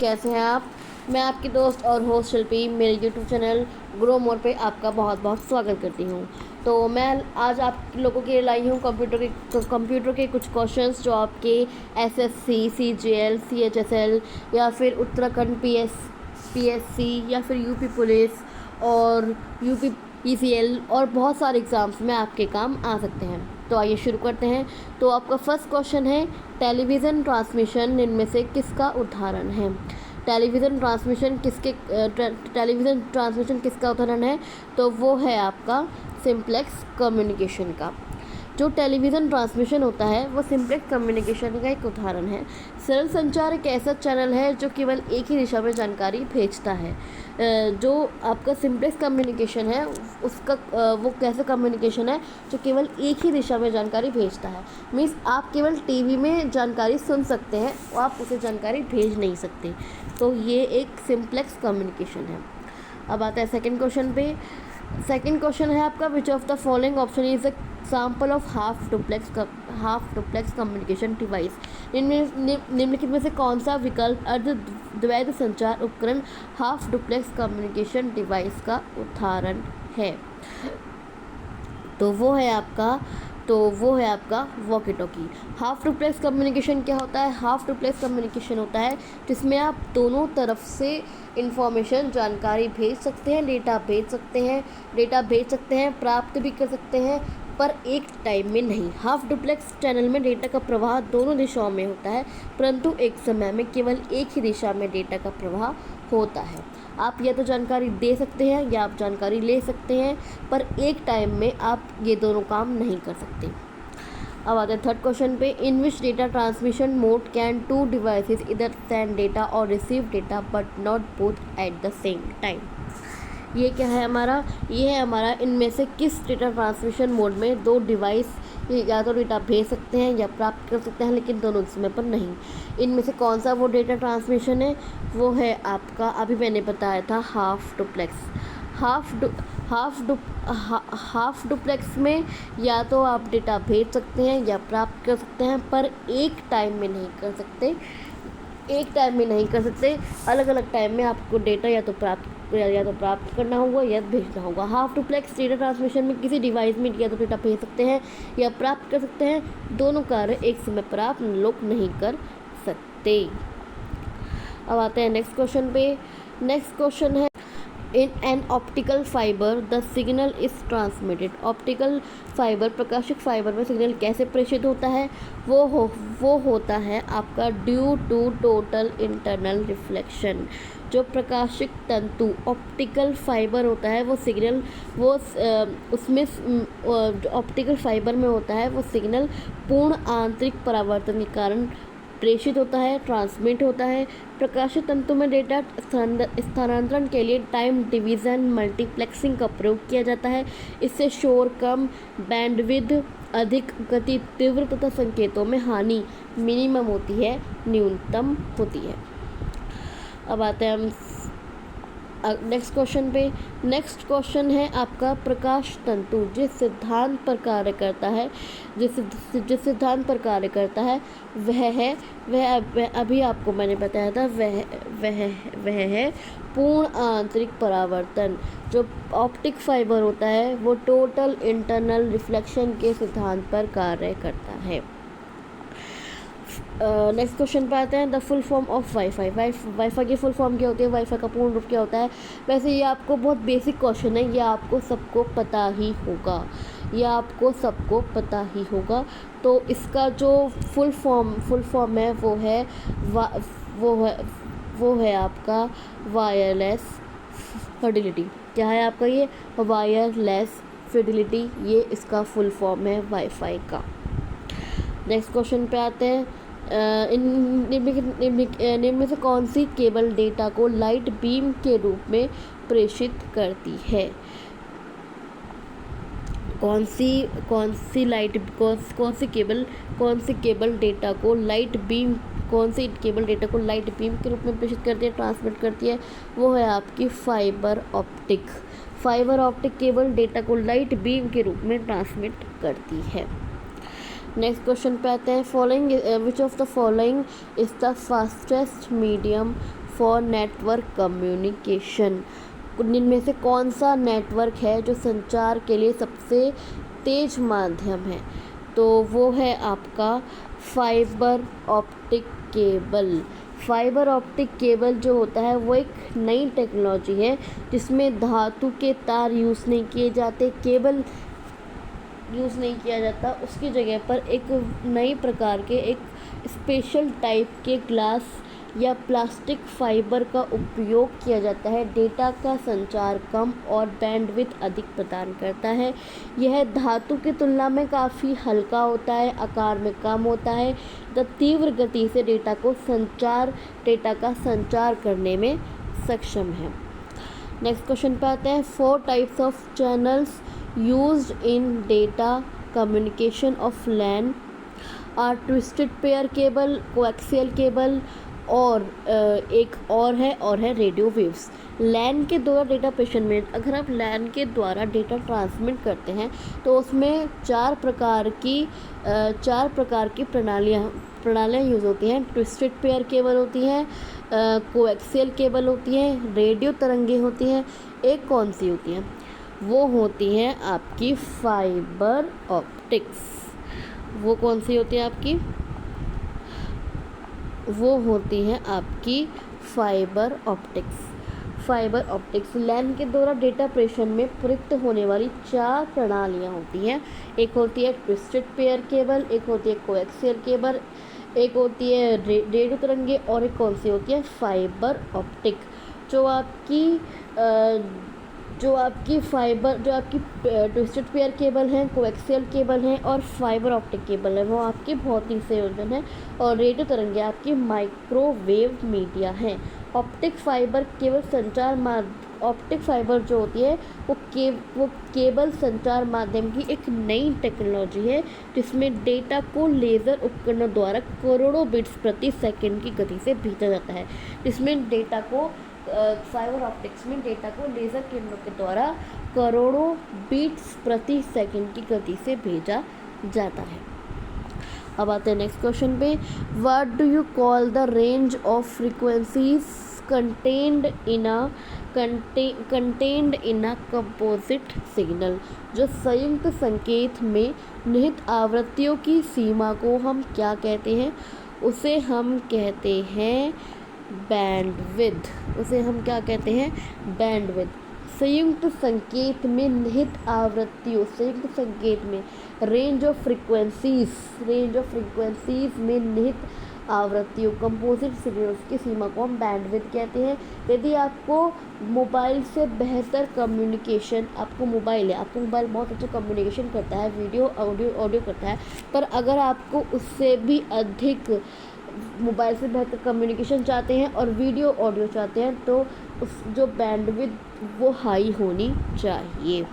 कैसे हैं आप। मैं आपकी दोस्त और होस्ट शिल्पी मेरे यूट्यूब चैनल ग्रो मोर पे आपका बहुत बहुत स्वागत करती हूँ। तो मैं आज आप लोगों के लिए लाई हूँ कंप्यूटर के कुछ क्वेश्चंस जो आपके एसएससी, सीजीएल, सीएचएसएल या फिर उत्तराखंड पीएससी या फिर यूपी पुलिस और यूपी पीसीएल और बहुत सारे एग्ज़ाम्स में आपके काम आ सकते हैं। तो आइए शुरू करते हैं। तो आपका फर्स्ट क्वेश्चन है, टेलीविज़न ट्रांसमिशन इनमें से किसका उदाहरण है। टेलीविज़न ट्रांसमिशन किसका उदाहरण है, तो वो है आपका सिंप्लेक्स कम्युनिकेशन का। जो टेलीविज़न ट्रांसमिशन होता है वो सिंप्लेक्स कम्युनिकेशन का एक उदाहरण है। सरल संचार एक ऐसा चैनल है जो केवल एक ही दिशा में जानकारी भेजता है। जो आपका सिंप्लेक्स कम्युनिकेशन है उसका वो कैसा कम्युनिकेशन है जो केवल एक ही दिशा में जानकारी भेजता है। मीन्स आप केवल टीवी में जानकारी सुन सकते हैं और आप उसे जानकारी भेज नहीं सकते। तो ये एक सिंप्लेक्स कम्युनिकेशन है। अब आता है सेकंड क्वेश्चन पे। सेकंड क्वेश्चन है आपका, विच of the following option is example of half duplex communication device. निम्नलिखित में से कौन सा विकल्प अर्धद्वैध संचार उपकरण हाफ डुप्लेक्स कम्युनिकेशन डिवाइस का उदाहरण है। तो वो है आपका walkie talkie. Half duplex communication क्या होता है। हाफ डुप्लेक्स कम्युनिकेशन होता है जिसमें आप दोनों तरफ से इंफॉर्मेशन जानकारी भेज सकते हैं, डेटा भेज सकते हैं, प्राप्त भी कर सकते हैं, पर एक टाइम में नहीं। हाफ डुप्लेक्स चैनल में डेटा का प्रवाह दोनों दिशाओं में होता है, परंतु एक समय में केवल एक ही दिशा में डेटा का प्रवाह होता है। आप या तो जानकारी दे सकते हैं या आप जानकारी ले सकते हैं, पर एक टाइम में आप ये दोनों काम नहीं कर सकते। अब आते हैं थर्ड क्वेश्चन पे। In which data transmission mode can two devices इधर सेंड डेटा और receive data but not both at the same time. ये क्या है हमारा, ये है हमारा इनमें से किस डेटा ट्रांसमिशन मोड में दो डिवाइस या तो डेटा भेज सकते हैं या प्राप्त कर सकते हैं, लेकिन दोनों समय पर नहीं। इनमें से कौन सा वो डेटा ट्रांसमिशन है, वो है आपका अभी मैंने बताया था हाफ डुप्लेक्स। हाफ डुप्लेक्स में या तो आप डेटा भेज सकते हैं या प्राप्त कर सकते हैं, पर एक टाइम में नहीं कर सकते। अलग अलग टाइम में आपको डेटा या तो प्राप्त करना होगा या भेजना होगा। हाफ डुप्लेक्स डेटा ट्रांसमिशन में किसी डिवाइस में या तो डेटा भेज सकते हैं या प्राप्त कर सकते हैं, दोनों कार्य एक समय पर आप लोग नहीं कर सकते। अब आते हैं नेक्स्ट क्वेश्चन पे। नेक्स्ट क्वेश्चन है, in an optical fibre the signal is transmitted. Optical fibre प्रकाशिक फाइबर में सिग्नल कैसे प्रेषित होता है, वो होता है आपका due to total internal reflection. जो प्रकाशिक तंतु ऑप्टिकल फाइबर होता है वो सिग्नल उसमें ऑप्टिकल फाइबर में होता है वो सिग्नल पूर्ण आंतरिक परावर्तन के कारण प्रेषित होता है, ट्रांसमिट होता है। प्रकाशित तंतु में डेटा स्थानांतरण के लिए टाइम डिवीज़न मल्टीप्लेक्सिंग का प्रयोग किया जाता है। इससे शोर कम, बैंडविड्थ अधिक, गति तीव्र तथा संकेतों में हानि मिनिमम होती है, न्यूनतम होती है। अब आते हैं हम नेक्स्ट क्वेश्चन पे। नेक्स्ट क्वेश्चन है आपका, प्रकाश तंतु जिस सिद्धांत पर कार्य करता है वह अभी आपको मैंने बताया था वह है पूर्ण आंतरिक परावर्तन। जो ऑप्टिक फाइबर होता है वो टोटल इंटरनल रिफ्लेक्शन के सिद्धांत पर कार्य करता है। नेक्स्ट क्वेश्चन पे आते हैं, the full form of wifi. Wifi की फुल फॉर्म क्या होती है, वाईफाई का पूर्ण रूप क्या होता है। वैसे ये आपको बहुत बेसिक क्वेश्चन है, ये आपको सबको पता ही होगा। तो इसका जो फुल फॉर्म है वो है आपका वायरलेस फिडेलिटी। क्या है आपका ये वायरलेस फिडेलिटी, ये इसका फुल फॉर्म है वाईफाई का। नेक्स्ट क्वेश्चन पे आते हैं, निम्न में से कौन सी केबल डेटा को लाइट बीम के रूप में प्रेषित करती है। कौन सी केबल डेटा को लाइट बीम के रूप में प्रेषित करती है, ट्रांसमिट करती है, वो है आपकी फाइबर ऑप्टिक केबल डेटा को लाइट बीम के रूप में ट्रांसमिट करती है। नेक्स्ट क्वेश्चन पे आते हैं, विच of the following is the fastest medium for network communication. इनमें से कौन सा नेटवर्क है जो संचार के लिए सबसे तेज माध्यम है? तो वो है आपका fibre optic cable. Fibre optic cable जो होता है वो एक नई टेक्नोलॉजी है जिसमें धातु के तार यूज़ नहीं किए जाते, केबल यूज़ नहीं किया जाता, उसकी जगह पर एक नई प्रकार के एक स्पेशल टाइप के ग्लास या प्लास्टिक फाइबर का उपयोग किया जाता है। डेटा का संचार कम और बैंडविड्थ अधिक प्रदान करता है। यह धातु की तुलना में काफ़ी हल्का होता है, आकार में कम होता है तथा तीव्र गति से डेटा का संचार करने में सक्षम है। नेक्स्ट क्वेश्चन पे आते हैं। 4 types of channels used in data communication of LAN are twisted pair cable, coaxial cable और एक और है रेडियो वेव्स। लैन के द्वारा डेटा प्रेषण में, अगर आप लैन के द्वारा डेटा ट्रांसमिट करते हैं तो उसमें 4 प्रकार की प्रणालियाँ यूज़ होती हैं। ट्विस्टेड पेयर केबल होती है, कोएक्सियल केबल होती है, रेडियो तरंगें होती हैं। एक कौन सी होती हैं? वो होती हैं आपकी फाइबर ऑप्टिक्स। वो कौन सी होती है आपकी? वो होती हैं आपकी फाइबर ऑप्टिक्स। लैन के द्वारा डेटा प्रेषण में प्रयुक्त होने वाली 4 प्रणालियाँ होती हैं। एक होती है ट्विस्टेड पेयर केबल, एक होती है कोएक्सियल केबल, एक होती है रेडियो तरंगे और एक कौन सी होती है? Fibre optic. जो आपकी ट्विस्टेड पेयर केबल हैं, कोएक्सियल केबल हैं और फाइबर ऑप्टिक केबल है वो आपकी भौतिक संयोजन है और रेडियो तरंगे आपकी माइक्रोवेव मीडिया हैं। ऑप्टिक फाइबर जो होती है वो केबल संचार माध्यम की एक नई टेक्नोलॉजी है जिसमें डेटा को लेज़र उपकरणों द्वारा करोड़ों बिट्स प्रति सेकंड की गति से भेजा जाता है। फाइबर ऑप्टिक्स में डेटा को लेज़र किरणों के द्वारा करोड़ों बीट्स प्रति सेकंड की गति से भेजा जाता है। अब आते हैं नेक्स्ट क्वेश्चन पे। What do you call the range of frequencies contained in a composite signal? जो संयुक्त संकेत में निहित आवृत्तियों की सीमा को हम क्या कहते हैं? उसे हम कहते हैं बैंडविड्थ। संयुक्त संकेत में निहित आवृत्तियों, संयुक्त संकेत में रेंज ऑफ फ्रीक्वेंसीज में निहित आवृत्तियों कंपोजिट सिग्नल्स की सीमा को हम बैंडविड्थ कहते हैं। यदि आपको मोबाइल से बेहतर कम्युनिकेशन, आपको मोबाइल बहुत अच्छा कम्युनिकेशन करता है, वीडियो ऑडियो करता है, पर अगर आपको उससे भी अधिक मोबाइल से बेहतर कम्युनिकेशन चाहते हैं और वीडियो ऑडियो चाहते हैं तो उस जो बैंडविड्थ वो हाई होनी चाहिए।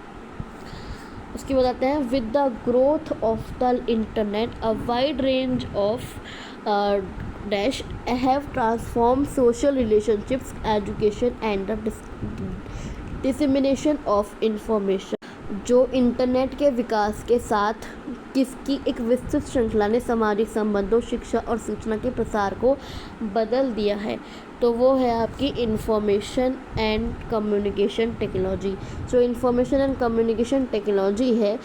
उसके बाद आते हैं। With the growth of the internet a wide range of dash have transform social relationships, education and the dissemination of information. जो इंटरनेट के विकास के साथ किसकी एक विस्तृत श्रृंखला ने सामाजिक संबंधों, शिक्षा और सूचना के प्रसार को बदल दिया है, तो वो है आपकी इंफॉर्मेशन एंड कम्युनिकेशन टेक्नोलॉजी। जो इंफॉर्मेशन एंड कम्युनिकेशन टेक्नोलॉजी है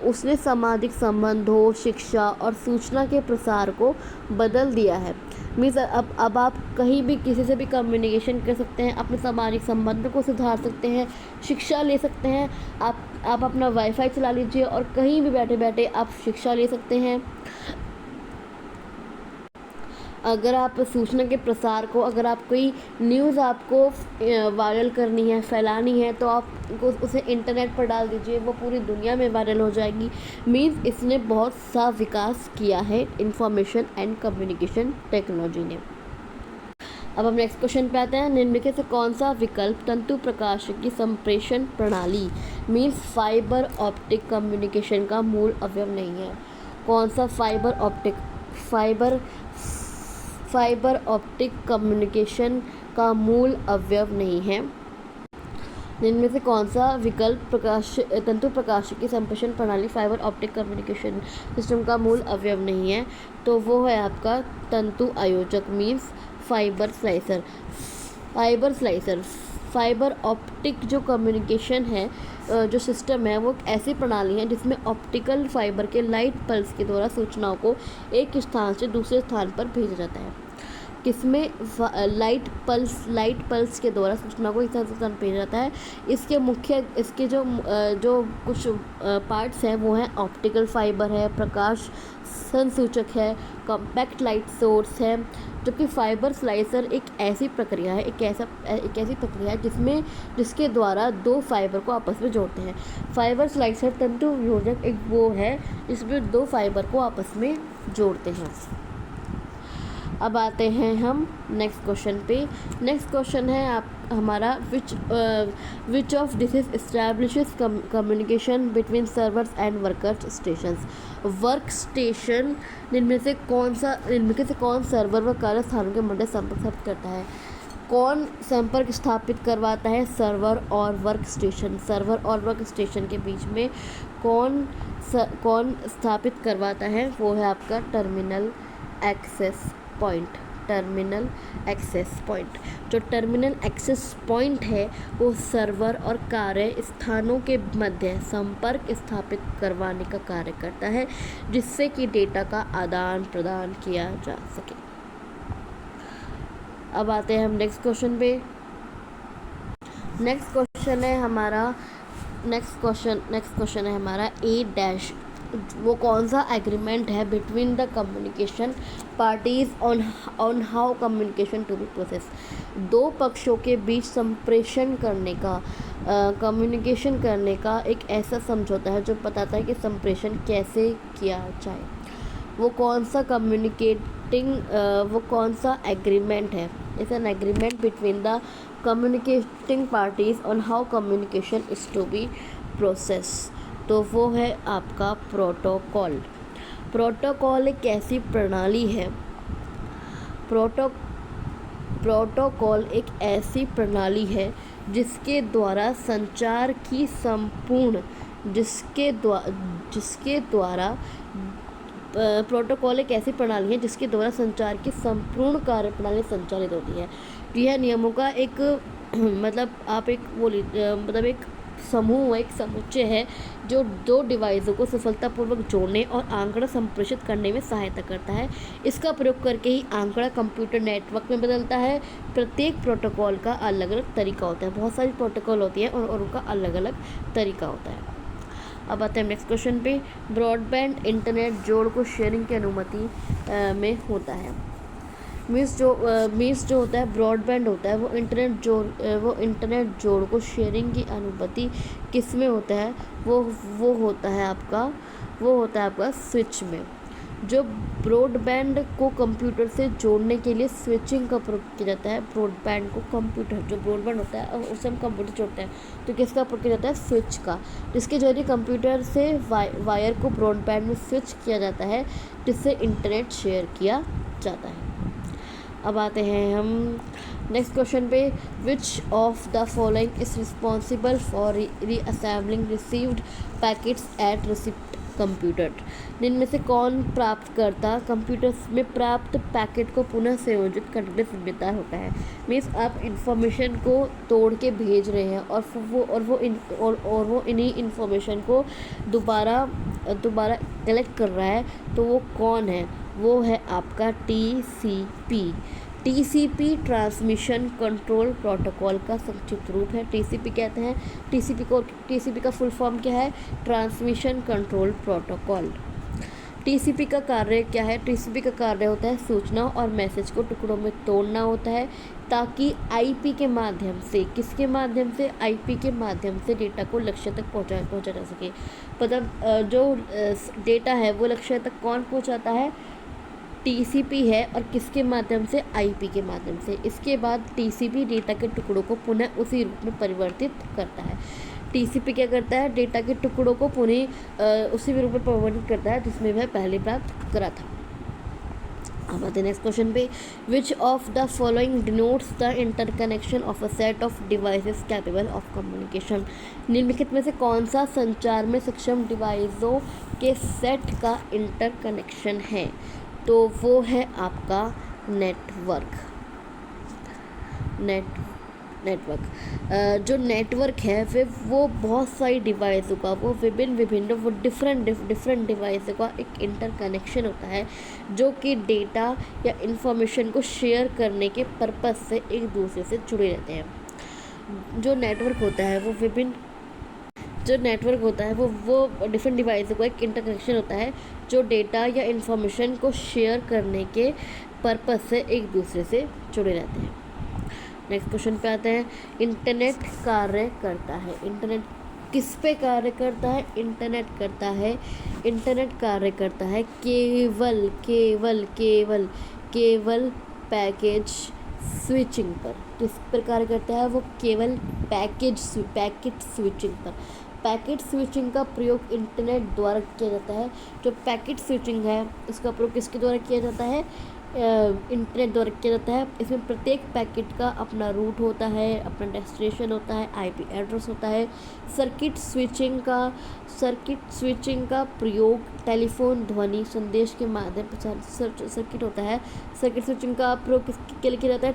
उसने सामाजिक संबंधों, शिक्षा और सूचना के प्रसार को बदल दिया है। मीन्स अब आप कहीं भी किसी से भी कम्युनिकेशन कर सकते हैं, अपने सामाजिक संबंध को सुधार सकते हैं, शिक्षा ले सकते हैं। आप अपना वाईफाई चला लीजिए और कहीं भी बैठे बैठे आप शिक्षा ले सकते हैं। अगर आप सूचना के प्रसार को, अगर आप कोई न्यूज़ आपको वायरल करनी है, फैलानी है, तो आप उसे इंटरनेट पर डाल दीजिए, वो पूरी दुनिया में वायरल हो जाएगी। मीन्स इसने बहुत सा विकास किया है इंफॉर्मेशन एंड कम्युनिकेशन टेक्नोलॉजी ने। अब हम नेक्स्ट क्वेश्चन पे आते हैं। निम्नलिखित से कौन सा विकल्प तंतु प्रकाश की संप्रेषण प्रणाली मीन्स फाइबर ऑप्टिक कम्युनिकेशन का मूल अवयव नहीं है? कौन सा फाइबर ऑप्टिक कम्युनिकेशन का मूल अवयव नहीं है? जिनमें से कौन सा विकल्प तंतु प्रकाशिकी संप्रेषण प्रणाली फाइबर ऑप्टिक कम्युनिकेशन सिस्टम का मूल अवयव नहीं है? तो वो है आपका तंतु आयोजक means fibre slicer. Fibre slicer, fibre optic जो कम्युनिकेशन है जो सिस्टम है वो एक ऐसी प्रणाली है जिसमें ऑप्टिकल फाइबर के लाइट पल्स के द्वारा सूचनाओं को एक स्थान से दूसरे स्थान पर भेजा जाता है। किसमें? लाइट पल्स के द्वारा सूचना को एक स्थान से स्थान भेजा जाता है। इसके जो कुछ पार्ट्स हैं वो हैं ऑप्टिकल फाइबर है, प्रकाश संसूचक है, कॉम्पैक्ट लाइट सोर्स है। जबकि फाइबर स्लाइसर एक ऐसी प्रक्रिया है जिसके द्वारा दो फाइबर को आपस में जोड़ते हैं। फाइबर स्लाइसर तंतु वियोजक एक वो है जिसमें दो फाइबर को आपस में जोड़ते हैं। अब आते हैं हम नेक्स्ट क्वेश्चन पे। नेक्स्ट क्वेश्चन है हमारा which of this establishes communication between servers and work stations. Work station इनमें से कौन सर्वर व कार्य स्थानों के मध्य संपर्क स्थापित करता है? कौन संपर्क स्थापित करवाता है? सर्वर और वर्क स्टेशन के बीच में कौन स्थापित करवाता है? वो है आपका टर्मिनल एक्सेस पॉइंट। जो टर्मिनल एक्सेस पॉइंट है वो सर्वर और कार्य स्थानों के मध्य संपर्क स्थापित करवाने का कार्य करता है, जिससे कि डेटा का आदान प्रदान किया जा सके। अब आते हैं हम नेक्स्ट क्वेश्चन पे। नेक्स्ट क्वेश्चन है हमारा A- वो कौन सा एग्रीमेंट है between the communication parties on how communication to be process. दो पक्षों के बीच संप्रेषण करने का कम्युनिकेशन करने का एक ऐसा समझौता है जो बताता है कि संप्रेषण कैसे किया जाए। वो कौन सा एग्रीमेंट है? It's an agreement between the communicating parties on how communication is to be process. तो वो है आपका प्रोटोकॉल। प्रोटोकॉल एक ऐसी प्रणाली है प्रोटोकॉल एक ऐसी प्रणाली है जिसके द्वारा संचार की संपूर्ण प्रोटोकॉल एक ऐसी प्रणाली है जिसके द्वारा संचार की संपूर्ण कार्यप्रणाली संचालित होती है। यह नियमों का एक एक समूह, एक समुच्चय है जो दो डिवाइसों को सफलतापूर्वक जोड़ने और आंकड़ा संप्रेषित करने में सहायता करता है। इसका प्रयोग करके ही आंकड़ा कंप्यूटर नेटवर्क में बदलता है। प्रत्येक प्रोटोकॉल का अलग अलग तरीका होता है। बहुत सारी प्रोटोकॉल होती है और उनका अलग अलग तरीका होता है। अब आते हैं नेक्स्ट क्वेश्चन पे। ब्रॉडबैंड इंटरनेट जोड़ को शेयरिंग की अनुमति में होता है। मीन्स जो होता है ब्रॉडबैंड होता है वो इंटरनेट जोड़ को शेयरिंग की अनुमति किस में होता है? वो होता है आपका स्विच में। जो ब्रॉडबैंड को कंप्यूटर से जोड़ने के लिए स्विचिंग का प्रयोग किया जाता है। ब्रॉडबैंड को कंप्यूटर जो ब्रॉडबैंड होता है उससे हम कंप्यूटर जोड़ते हैं तो किसका प्रयोग किया जाता है? स्विच का, जिसके जरिए कंप्यूटर से वायर को ब्रॉडबैंड में स्विच किया जाता है जिससे इंटरनेट शेयर किया जाता है। अब आते हैं हम नेक्स्ट क्वेश्चन पे। Which of the following is responsible for reassembling received packets at receipt computer. इनमें से कौन प्राप्तकर्ता कंप्यूटर में प्राप्त पैकेट को पुनः संयोजित करने में जिम्मेदार होता है? मीन्स आप इंफॉर्मेशन को तोड़ के भेज रहे हैं और वो इन्हीं इंफॉर्मेशन को दोबारा कलेक्ट कर रहा है, तो वो कौन है? वो है आपका टीसीपी ट्रांसमिशन कंट्रोल प्रोटोकॉल का संक्षिप्त रूप है। टीसीपी कहते हैं। टीसीपी का फुल फॉर्म क्या है? Transmission control protocol. टीसीपी का कार्य क्या है? टीसीपी का कार्य होता है सूचना और मैसेज को टुकड़ों में तोड़ना होता है ताकि आईपी के माध्यम से, किसके माध्यम से? आईपी के माध्यम से डेटा को लक्ष्य तक पहुंचा जा सके। मतलब जो डेटा है वो लक्ष्य तक कौन पहुंचाता है? टीसीपी है। और किसके माध्यम से? आईपी के माध्यम से। इसके बाद टीसीपी डेटा के टुकड़ों को पुनः उसी रूप में परिवर्तित करता है। टीसीपी क्या करता है? डेटा के टुकड़ों को पुनः उसी रूप में परिवर्तित करता है जिसमें वह पहले प्राप्त करा था। अब आते हैं नेक्स्ट क्वेश्चन पे। Which of the following denotes the interconnection of a set of devices capable of communication. निम्नलिखित में से कौन सा संचार में सक्षम डिवाइसों के सेट का इंटरकनेक्शन है? तो वो है आपका नेटवर्क। नेटवर्क जो नेटवर्क है फिर वो बहुत सारी डिवाइसों का वो विभिन्न वो डिफरेंट डिवाइसों का एक इंटरकनेक्शन होता है जो कि डेटा या इंफॉर्मेशन को शेयर करने के पर्पस से एक दूसरे से जुड़े रहते हैं। जो नेटवर्क होता है वो डिफरेंट डिवाइसों का एक इंटरकनेक्शन होता है जो डेटा या इंफॉर्मेशन को शेयर करने के पर्पस से एक दूसरे से जुड़े रहते हैं। नेक्स्ट क्वेश्चन पे आते हैं। इंटरनेट कार्य करता है। इंटरनेट किस पे कार्य करता है? इंटरनेट कार्य करता है केवल पैकेज स्विचिंग पर। किस पर कार्य करता है? वो केवल पैकेट स्विचिंग पर। पैकेट स्विचिंग का प्रयोग इंटरनेट द्वारा किया जाता है। जो पैकेट स्विचिंग है इसका प्रयोग किसके द्वारा किया जाता है? इंटरनेट द्वारा किया जाता है। इसमें प्रत्येक पैकेट का अपना रूट होता है, अपना डेस्टिनेशन होता है, आईपी एड्रेस होता है। सर्किट स्विचिंग का प्रयोग टेलीफोन ध्वनि संदेश के माध्यम से सर्किट होता है। सर्किट स्विचिंग का प्रयोग किसके लिए किया जाता है?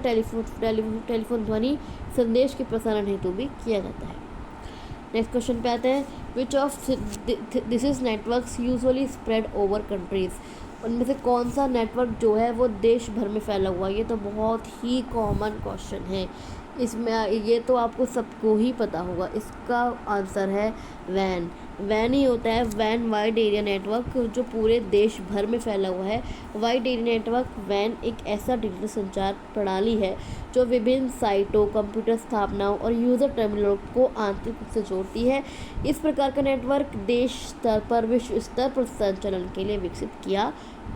टेलीफोन ध्वनि संदेश के प्रसारण हेतु भी किया जाता है। नेक्स्ट क्वेश्चन पे आते हैं। Which of this is networks usually spread over countries. उनमें से कौन सा नेटवर्क जो है वो देश भर में फैला हुआ है? ये तो बहुत ही कॉमन क्वेश्चन है। इसमें ये तो आपको सबको ही पता होगा। इसका आंसर है वैन ही होता है। वैन वाइड एरिया नेटवर्क जो पूरे देश भर में फैला हुआ है। वाइड एरिया नेटवर्क वैन एक ऐसा डिजिटल संचार प्रणाली है जो विभिन्न साइटों, कंप्यूटर स्थापनाओं और यूज़र टर्मिनलों को आंतरिक रूप से जोड़ती है। इस प्रकार का नेटवर्क देश स्तर पर विश्व स्तर पर संचालन के लिए विकसित किया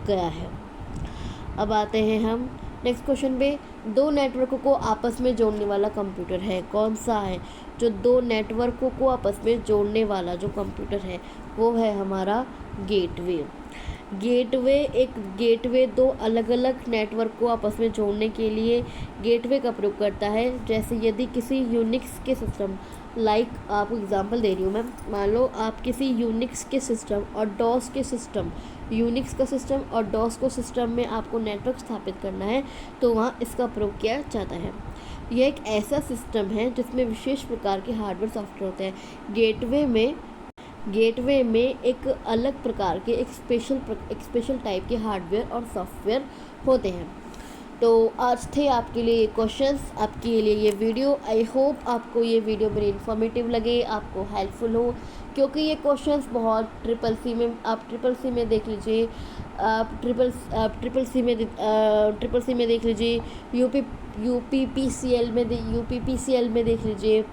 गया है। अब आते हैं हम नेक्स्ट क्वेश्चन पे। दो नेटवर्कों को आपस में जोड़ने वाला कंप्यूटर है। कौन सा है? जो दो नेटवर्कों को आपस में जोड़ने वाला जो कंप्यूटर है वो है हमारा गेटवे। गेटवे दो अलग अलग नेटवर्क को आपस में जोड़ने के लिए गेटवे का प्रयोग करता है। जैसे यदि किसी यूनिक्स के सिस्टम आपको एग्जांपल दे रही हूँ मैं। मान लो आप किसी यूनिक्स के सिस्टम और डॉस के सिस्टम यूनिक्स का सिस्टम और डॉस को सिस्टम में आपको नेटवर्क स्थापित करना है तो वहाँ इसका प्रयोग किया जाता है। यह एक ऐसा सिस्टम है जिसमें विशेष प्रकार के हार्डवेयर सॉफ्टवेयर होते हैं। गेटवे में एक अलग प्रकार के एक स्पेशल टाइप के हार्डवेयर और सॉफ्टवेयर होते हैं। तो आज थे आपके लिए क्वेश्चंस, आपके लिए ये वीडियो। आई होप आपको ये वीडियो बड़ी इन्फॉर्मेटिव लगे, आपको हेल्पफुल हो, क्योंकि ये क्वेश्चंस बहुत ट्रिपल सी में देख लीजिए। आप ट्रिपल सी में देख लीजिए। यूपीपीसीएल में देख लीजिए।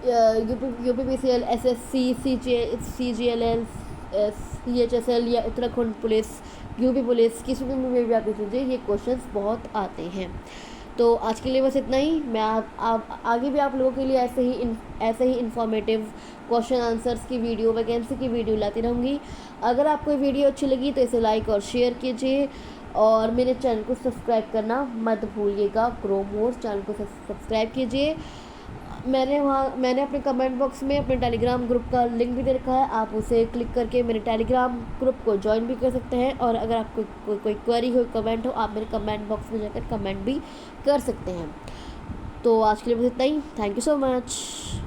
यूपीपीसीएल, एसएससी, सीजीएलएल, सीएचएसएल या उत्तराखंड पुलिस, यूपी पुलिस, किसी में भी आप देख लीजिए, ये क्वेश्चंस बहुत आते हैं। तो आज के लिए बस इतना ही। मैं आगे भी आप लोगों के लिए ऐसे ही इन्फॉर्मेटिव क्वेश्चन आंसर्स की वीडियो, वैकेंसी की वीडियो लाती रहूँगी। अगर आपको ये वीडियो अच्छी लगी तो इसे लाइक और शेयर कीजिए और मेरे चैनल को सब्सक्राइब करना मत भूलिएगा। ग्रो मोर चैनल को सब्सक्राइब कीजिए। मैंने अपने कमेंट बॉक्स में अपने टेलीग्राम ग्रुप का लिंक भी दे रखा है। आप उसे क्लिक करके मेरे टेलीग्राम ग्रुप को ज्वाइन भी कर सकते हैं। और अगर आपको कोई क्वेरी हो, कमेंट हो, आप मेरे कमेंट बॉक्स में जाकर कमेंट भी कर सकते हैं। तो आज के लिए बस इतना ही। Thank you so much.